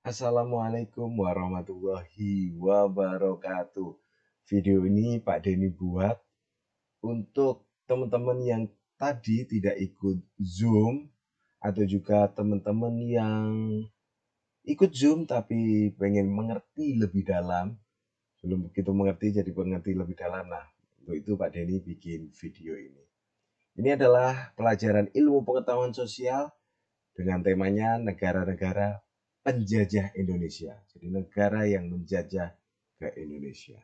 Assalamualaikum warahmatullahi wabarakatuh. Video ini Pak Denny buat untuk teman-teman yang tadi tidak ikut Zoom atau juga teman-teman yang ikut Zoom tapi pengen mengerti lebih dalam. Belum begitu mengerti jadi mengerti lebih dalam. Nah, untuk itu Pak Denny bikin video ini. Ini adalah pelajaran ilmu pengetahuan sosial dengan temanya negara-negara penjajah Indonesia. Jadi negara yang menjajah ke Indonesia.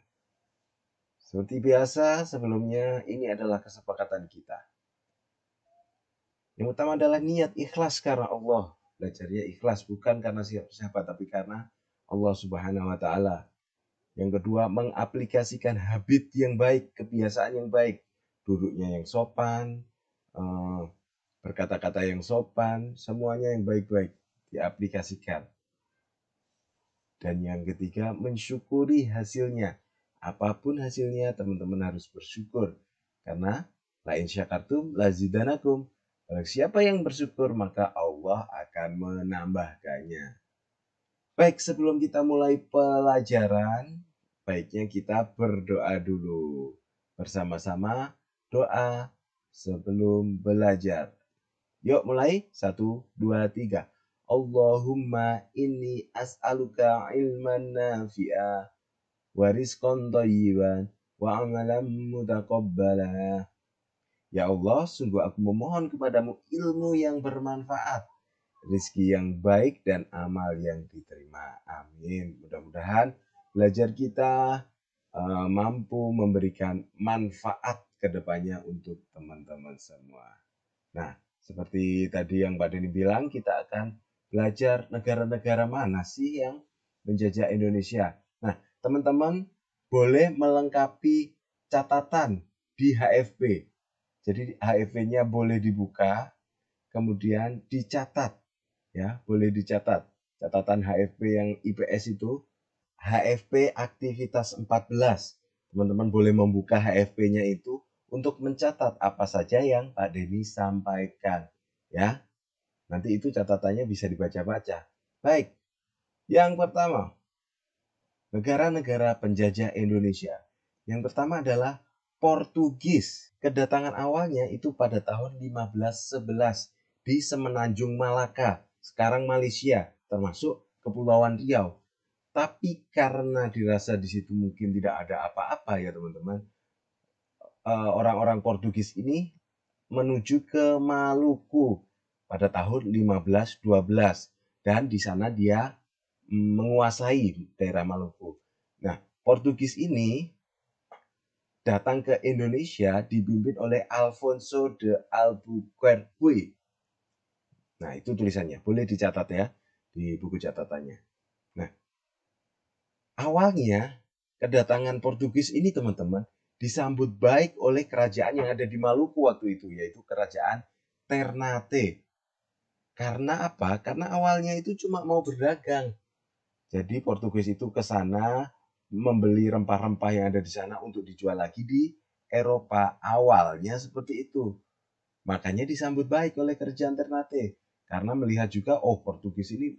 Seperti biasa sebelumnya ini adalah kesepakatan kita. Yang utama adalah niat ikhlas karena Allah. Belajarnya ikhlas bukan karena siapa-siapa tapi karena Allah Subhanahu wa taala. Yang kedua, mengaplikasikan habit yang baik, kebiasaan yang baik. Duduknya yang sopan, berkata-kata yang sopan, semuanya yang baik-baik diaplikasikan. Dan yang ketiga, mensyukuri hasilnya. Apapun hasilnya, teman-teman harus bersyukur. Karena lain syakartum lazidanakum. Kalau siapa yang bersyukur, maka Allah akan menambahkannya. Baik, sebelum kita mulai pelajaran, baiknya kita berdoa dulu. Bersama-sama doa sebelum belajar. Yuk mulai, 1, 2, 3. Allahumma inni as'aluka ilman nafi'a wa rizqan thayyiban wa amalan mutaqabbala. Ya Allah, sungguh aku memohon kepadamu ilmu yang bermanfaat, rezeki yang baik dan amal yang diterima. Amin. Mudah-mudahan belajar kita mampu memberikan manfaat ke depannya untuk teman-teman semua. Nah, seperti tadi yang Pak Denny bilang, kita akan belajar negara-negara mana sih yang menjajah Indonesia. Nah, teman-teman boleh melengkapi catatan di HFP. Jadi HFP-nya boleh dibuka, kemudian dicatat. Ya, boleh dicatat. Catatan HFP yang IPS itu HFP aktivitas 14. Teman-teman boleh membuka HFP-nya itu untuk mencatat apa saja yang Pak Denny sampaikan. Ya, nanti itu catatannya bisa dibaca-baca. Baik, yang pertama, negara-negara penjajah Indonesia. Yang pertama adalah Portugis. Kedatangan awalnya itu pada tahun 1511 di Semenanjung Malaka, sekarang Malaysia, termasuk Kepulauan Riau. Tapi karena dirasa di situ mungkin tidak ada apa-apa ya teman-teman, orang-orang Portugis ini menuju ke Maluku pada tahun 1512 dan di sana dia menguasai daerah Maluku. Nah, Portugis ini datang ke Indonesia dipimpin oleh Alfonso de Albuquerque. Nah, itu tulisannya. Boleh dicatat ya di buku catatannya. Nah, awalnya kedatangan Portugis ini teman-teman disambut baik oleh kerajaan yang ada di Maluku waktu itu, yaitu kerajaan Ternate. Karena apa? Karena awalnya itu cuma mau berdagang. Jadi Portugis itu ke sana membeli rempah-rempah yang ada di sana untuk dijual lagi di Eropa. Awalnya seperti itu. Makanya disambut baik oleh kerajaan Ternate. Karena melihat juga, oh Portugis ini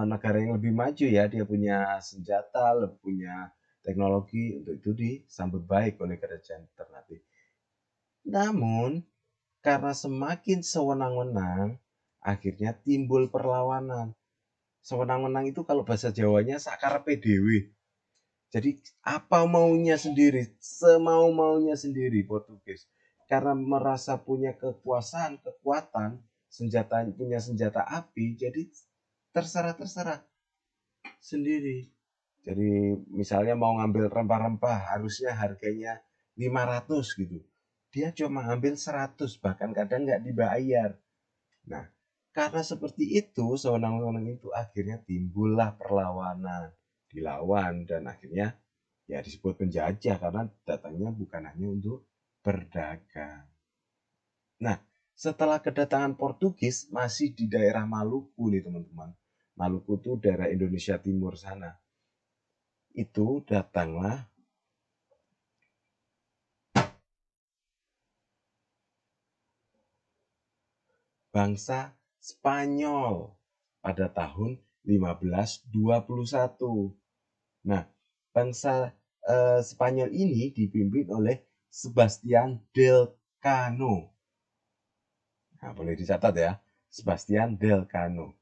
negara yang lebih maju ya. Dia punya senjata, punya teknologi. Untuk itu disambut baik oleh kerajaan Ternate. Namun, karena semakin sewenang-wenang, akhirnya timbul perlawanan. Sewenang-wenang itu kalau bahasa Jawanya sakarepe dhewe. Jadi apa maunya sendiri, semau-maunya sendiri Portugis. Karena merasa punya kekuasaan, kekuatan, punya senjata api, jadi terserah-terserah sendiri. Jadi misalnya mau ngambil rempah-rempah harusnya harganya 500 gitu. Dia cuma ambil 100, bahkan kadang nggak dibayar. Nah, karena seperti itu, sewenang-wenang itu akhirnya timbullah perlawanan. Dilawan dan akhirnya ya disebut penjajah karena datangnya bukan hanya untuk berdagang. Nah, setelah kedatangan Portugis masih di daerah Maluku nih teman-teman. Maluku itu daerah Indonesia Timur sana. Itu datanglah bangsa Spanyol pada tahun 1521. Nah, bangsa Spanyol ini dipimpin oleh Sebastian del Cano. Nah, boleh dicatat ya, Sebastian del Cano.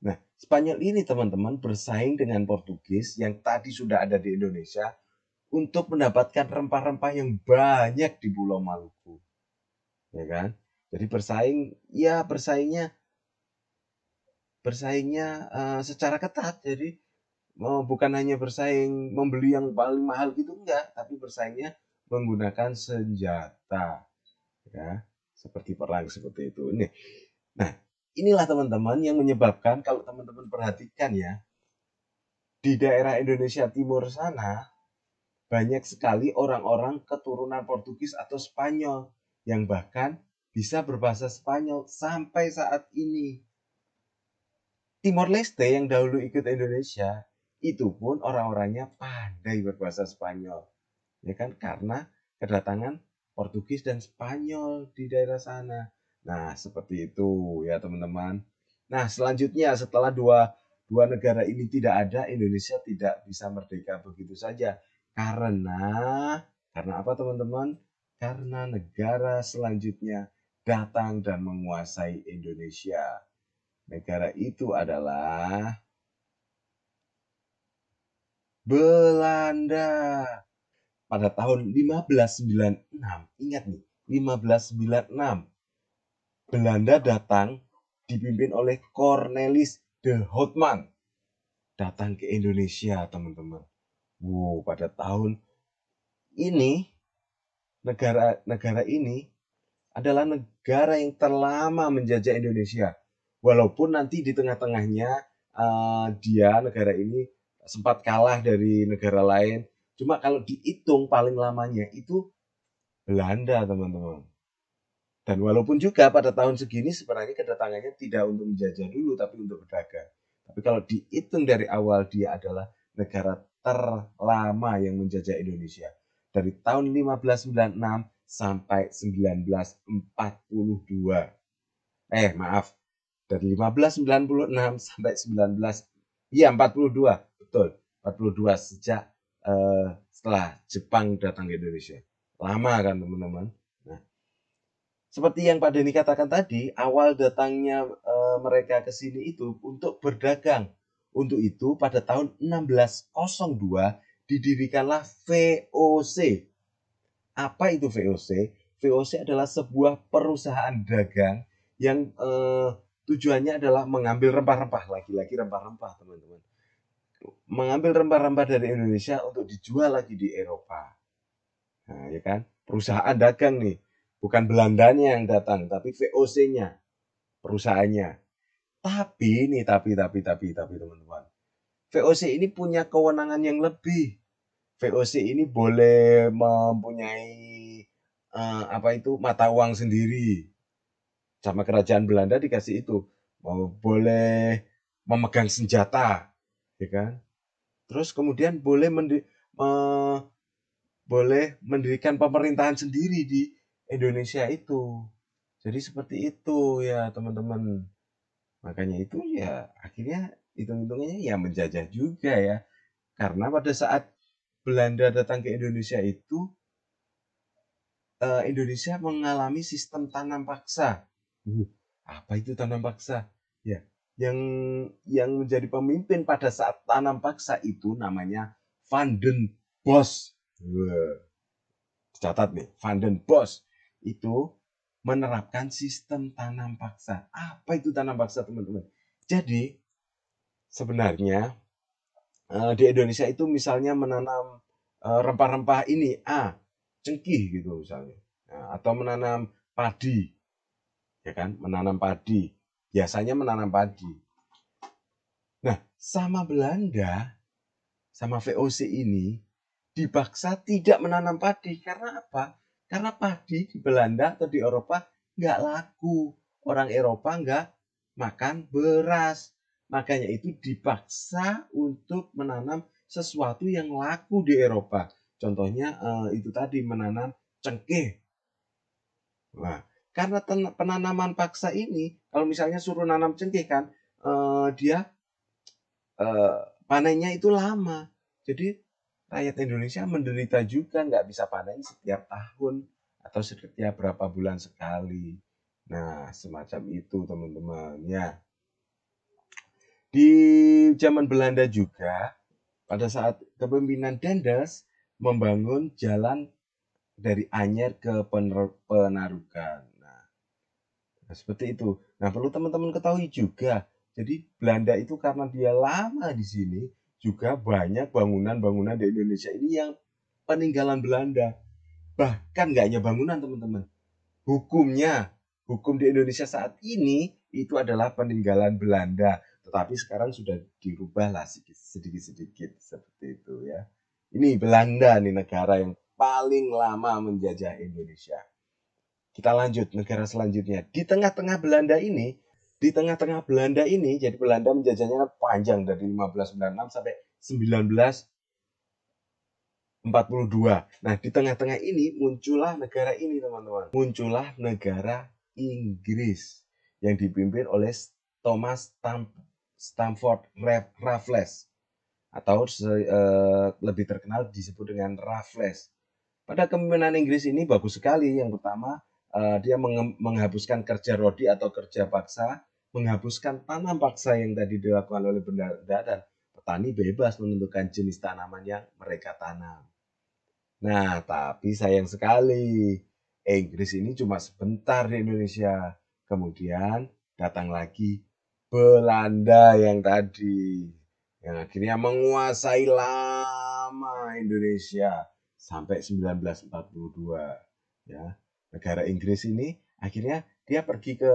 Nah, Spanyol ini teman-teman bersaing dengan Portugis yang tadi sudah ada di Indonesia untuk mendapatkan rempah-rempah yang banyak di Pulau Maluku. Ya kan? Jadi bersaingnya secara ketat. Jadi bukan hanya bersaing membeli yang paling mahal gitu, enggak, tapi bersaingnya menggunakan senjata, ya, seperti perang seperti itu. Nah, inilah teman-teman yang menyebabkan kalau teman-teman perhatikan ya, di daerah Indonesia Timur sana banyak sekali orang-orang keturunan Portugis atau Spanyol yang bahkan bisa berbahasa Spanyol sampai saat ini. Timor Leste yang dahulu ikut Indonesia itu pun orang-orangnya pandai berbahasa Spanyol, ya kan, karena kedatangan Portugis dan Spanyol di daerah sana. Nah, seperti itu ya teman-teman. Nah, selanjutnya setelah dua negara ini tidak ada, Indonesia tidak bisa merdeka begitu saja. Karena apa teman-teman? Karena negara selanjutnya datang dan menguasai Indonesia. Negara itu adalah Belanda. Pada tahun 1596, ingat nih, 1596, Belanda datang dipimpin oleh Cornelis de Houtman. Datang ke Indonesia, teman-teman. Wow, pada tahun ini, negara ini adalah negara yang terlama menjajah Indonesia. Walaupun nanti di tengah-tengahnya negara ini sempat kalah dari negara lain. Cuma kalau dihitung paling lamanya itu Belanda, teman-teman. Dan walaupun juga pada tahun segini sebenarnya kedatangannya tidak untuk menjajah dulu, tapi untuk berdagang. Tapi kalau dihitung dari awal, dia adalah negara terlama yang menjajah Indonesia. Dari tahun 1596 sampai 1942. Maaf, dari 1596 sampai 1942, betul, 42 sejak setelah Jepang datang ke Indonesia. Lama kan teman-teman. Nah, seperti yang Pak Denny katakan tadi, awal datangnya mereka ke sini itu untuk berdagang. Untuk itu pada tahun 1602 didirikanlah VOC. Apa itu VOC? VOC adalah sebuah perusahaan dagang yang tujuannya adalah mengambil rempah-rempah, lagi-lagi rempah-rempah teman-teman. Mengambil rempah-rempah dari Indonesia untuk dijual lagi di Eropa. Nah, ya kan? Perusahaan dagang nih. Bukan Belandanya yang datang, tapi VOC-nya, perusahaannya. Tapi teman-teman. VOC ini punya kewenangan yang lebih. VOC ini boleh mempunyai mata uang sendiri. Sama kerajaan Belanda dikasih itu. Boleh memegang senjata, ya kan? Terus kemudian boleh mendirikan pemerintahan sendiri di Indonesia itu. Jadi seperti itu ya teman-teman. Makanya itu ya akhirnya hitung-hitungannya ya menjajah juga ya. Karena pada saat Belanda datang ke Indonesia itu Indonesia mengalami sistem tanam paksa. Apa itu tanam paksa? Ya, yang menjadi pemimpin pada saat tanam paksa itu namanya Van den Bosch. Catat nih, Van den Bosch itu menerapkan sistem tanam paksa. Apa itu tanam paksa, teman-teman? Jadi sebenarnya di Indonesia itu misalnya menanam rempah-rempah ini cengkih gitu misalnya, atau menanam padi, ya kan, menanam padi, biasanya menanam padi. Nah, sama Belanda, sama VOC ini dipaksa tidak menanam padi. Karena apa? Karena padi di Belanda atau di Eropa nggak laku. Orang Eropa nggak makan beras. Makanya itu dipaksa untuk menanam sesuatu yang laku di Eropa. Contohnya itu tadi menanam cengkeh. Nah, karena penanaman paksa ini, kalau misalnya suruh nanam cengkeh kan, dia panennya itu lama. Jadi rakyat Indonesia menderita juga, nggak bisa panen setiap tahun atau setiap berapa bulan sekali. Nah, semacam itu teman-teman ya. Di zaman Belanda juga, pada saat kepemimpinan Daendels membangun jalan dari Anyer ke Penarukan. Nah, seperti itu. Nah, perlu teman-teman ketahui juga. Jadi Belanda itu karena dia lama di sini, juga banyak bangunan-bangunan di Indonesia ini yang peninggalan Belanda. Bahkan nggak hanya bangunan, teman-teman. Hukumnya, hukum di Indonesia saat ini itu adalah peninggalan Belanda. Tetapi sekarang sudah dirubah lah sedikit-sedikit seperti itu ya. Ini Belanda nih, negara yang paling lama menjajah Indonesia. Kita lanjut negara selanjutnya. Di tengah-tengah Belanda ini, jadi Belanda menjajahnya kan panjang dari 1596 sampai 1942. Nah, di tengah-tengah ini muncullah negara ini, teman-teman. Muncullah negara Inggris yang dipimpin oleh Thomas Stamford Raffles, atau lebih terkenal disebut dengan Raffles. Pada kepemimpinan Inggris ini bagus sekali. Yang pertama, dia menghapuskan kerja rodi atau kerja paksa, menghapuskan tanam paksa yang tadi dilakukan oleh Belanda, dan petani bebas menentukan jenis tanaman yang mereka tanam. Nah, tapi sayang sekali, Inggris ini cuma sebentar di Indonesia. Kemudian datang lagi Belanda yang tadi, yang akhirnya menguasai lama Indonesia sampai 1942. Ya, negara Inggris ini akhirnya dia pergi ke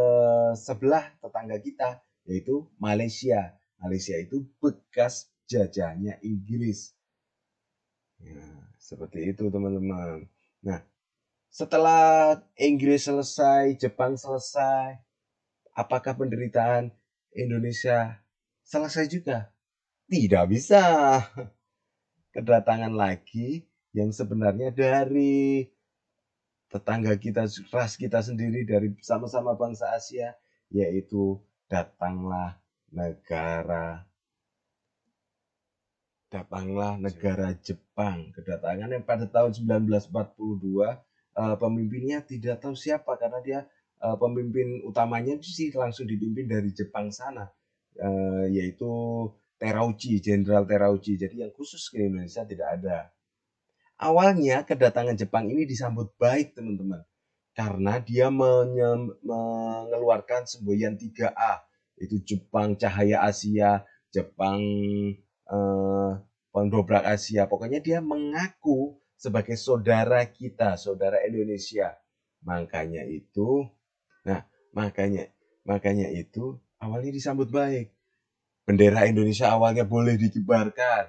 sebelah tetangga kita, yaitu Malaysia. Malaysia itu bekas jajahnya Inggris. Ya, seperti itu teman-teman. Nah, setelah Inggris selesai, Jepang selesai, apakah penderitaan Indonesia selesai juga? Tidak bisa. Kedatangan lagi yang sebenarnya dari tetangga kita, ras kita sendiri, dari sama-sama bangsa Asia, yaitu datanglah negara Jepang. Kedatangan yang pada tahun 1942, pemimpinnya tidak tahu siapa, karena dia pemimpin utamanya sih langsung dipimpin dari Jepang sana, yaitu Jenderal Terauchi. Jadi yang khusus ke Indonesia tidak ada. Awalnya kedatangan Jepang ini disambut baik, teman-teman, karena dia mengeluarkan semboyan 3A, itu Jepang Cahaya Asia, Jepang Pendobrak Asia. Pokoknya dia mengaku sebagai saudara kita, saudara Indonesia. Makanya itu, nah makanya itu awalnya disambut baik. Bendera Indonesia awalnya boleh dikibarkan,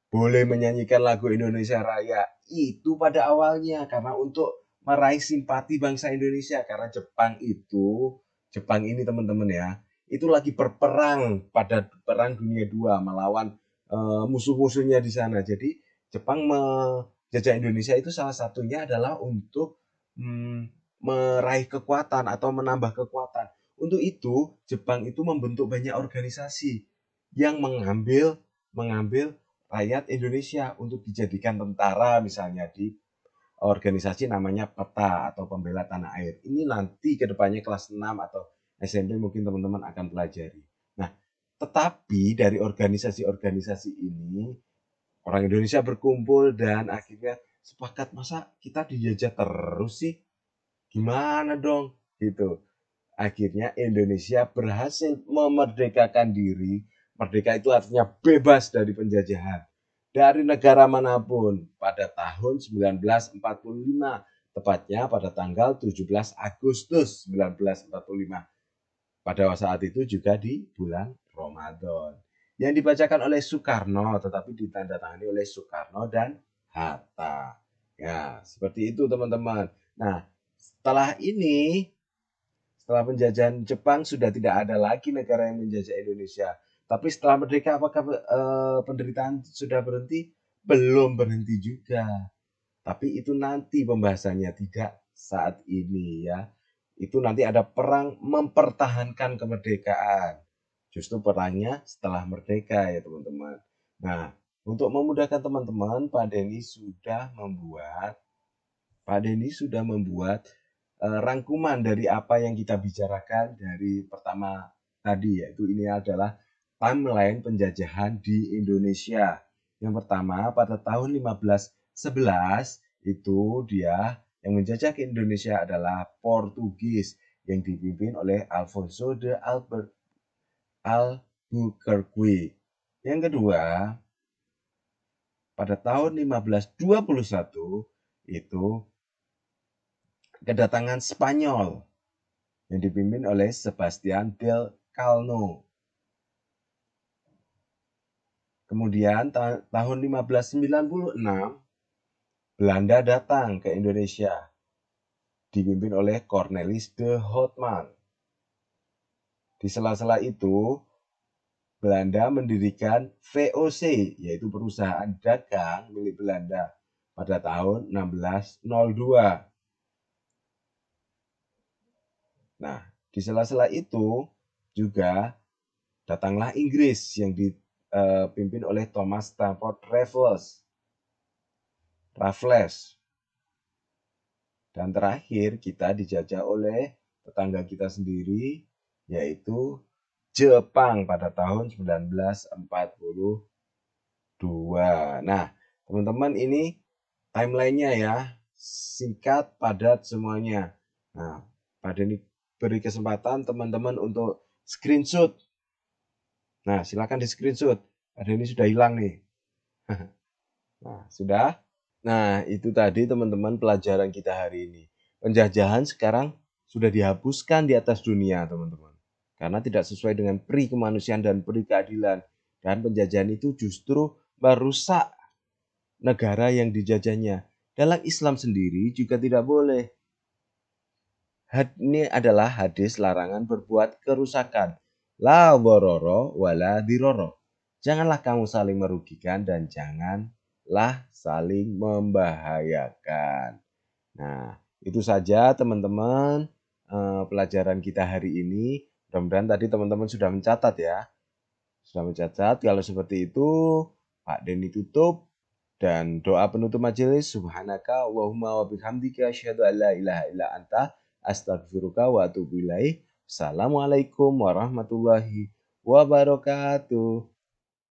boleh menyanyikan lagu Indonesia Raya. Itu pada awalnya karena untuk meraih simpati bangsa Indonesia, karena Jepang ini teman-teman ya, itu lagi berperang pada Perang Dunia II melawan musuh-musuhnya di sana. Jadi Jepang menjajah Indonesia itu salah satunya adalah untuk meraih kekuatan atau menambah kekuatan. Untuk itu Jepang itu membentuk banyak organisasi yang mengambil rakyat Indonesia untuk dijadikan tentara, misalnya di organisasi namanya PETA atau Pembela Tanah Air. Ini nanti ke depannya kelas 6 atau SMP mungkin teman-teman akan pelajari. Nah, tetapi dari organisasi-organisasi ini orang Indonesia berkumpul dan akhirnya sepakat, masa kita dijajah terus sih? Gimana dong? Gitu. Akhirnya Indonesia berhasil memerdekakan diri. Merdeka itu artinya bebas dari penjajahan dari negara manapun pada tahun 1945, tepatnya pada tanggal 17 Agustus 1945. Pada saat itu juga di bulan Ramadan, yang dibacakan oleh Soekarno, tetapi ditandatangani oleh Soekarno dan Hatta. Ya, seperti itu teman-teman. Nah, setelah penjajahan Jepang sudah tidak ada lagi negara yang menjajah Indonesia. Tapi setelah merdeka, apakah penderitaan sudah berhenti? Belum berhenti juga. Tapi itu nanti pembahasannya, tidak saat ini ya. Itu nanti ada perang mempertahankan kemerdekaan. Justru perangnya setelah merdeka ya teman-teman. Nah, untuk memudahkan teman-teman, Pak Denny sudah membuat rangkuman dari apa yang kita bicarakan dari pertama tadi, yaitu ini adalah timeline penjajahan di Indonesia. Yang pertama, pada tahun 1511 itu dia yang menjajah ke Indonesia adalah Portugis yang dipimpin oleh Alfonso de Albuquerque. Yang kedua, pada tahun 1521 itu kedatangan Spanyol yang dipimpin oleh Sebastian del Calno. Kemudian tahun 1596 Belanda datang ke Indonesia dipimpin oleh Cornelis de Houtman. Di sela-sela itu Belanda mendirikan VOC, yaitu perusahaan dagang milik Belanda pada tahun 1602. Nah, di sela-sela itu juga datanglah Inggris yang dipimpin oleh Thomas Stamford Raffles. Dan terakhir kita dijajah oleh tetangga kita sendiri, yaitu Jepang pada tahun 1942. Nah, teman-teman ini timelinenya ya, singkat, padat semuanya. Nah, pada ini beri kesempatan teman-teman untuk screenshot. Nah, silakan di screenshot. Ada ini sudah hilang nih. Nah, sudah. Nah, itu tadi teman-teman pelajaran kita hari ini. Penjajahan sekarang sudah dihapuskan di atas dunia, teman-teman. Karena tidak sesuai dengan pri kemanusiaan dan pri keadilan. Dan penjajahan itu justru merusak negara yang dijajahnya. Dalam Islam sendiri juga tidak boleh. Ini adalah hadis larangan berbuat kerusakan. La bororo wala diroro. Janganlah kamu saling merugikan dan janganlah saling membahayakan. Nah, itu saja teman-teman pelajaran kita hari ini. Mudah-mudahan tadi teman-teman sudah mencatat ya. Sudah mencatat. Kalau seperti itu, Pak Denny tutup. Dan doa penutup majelis, subhanaka Allahumma wa bihamdika asyhadu an la ilaha illa anta astaghfiruka wa atubu ilaik. Assalamualaikum warahmatullahi wabarakatuh.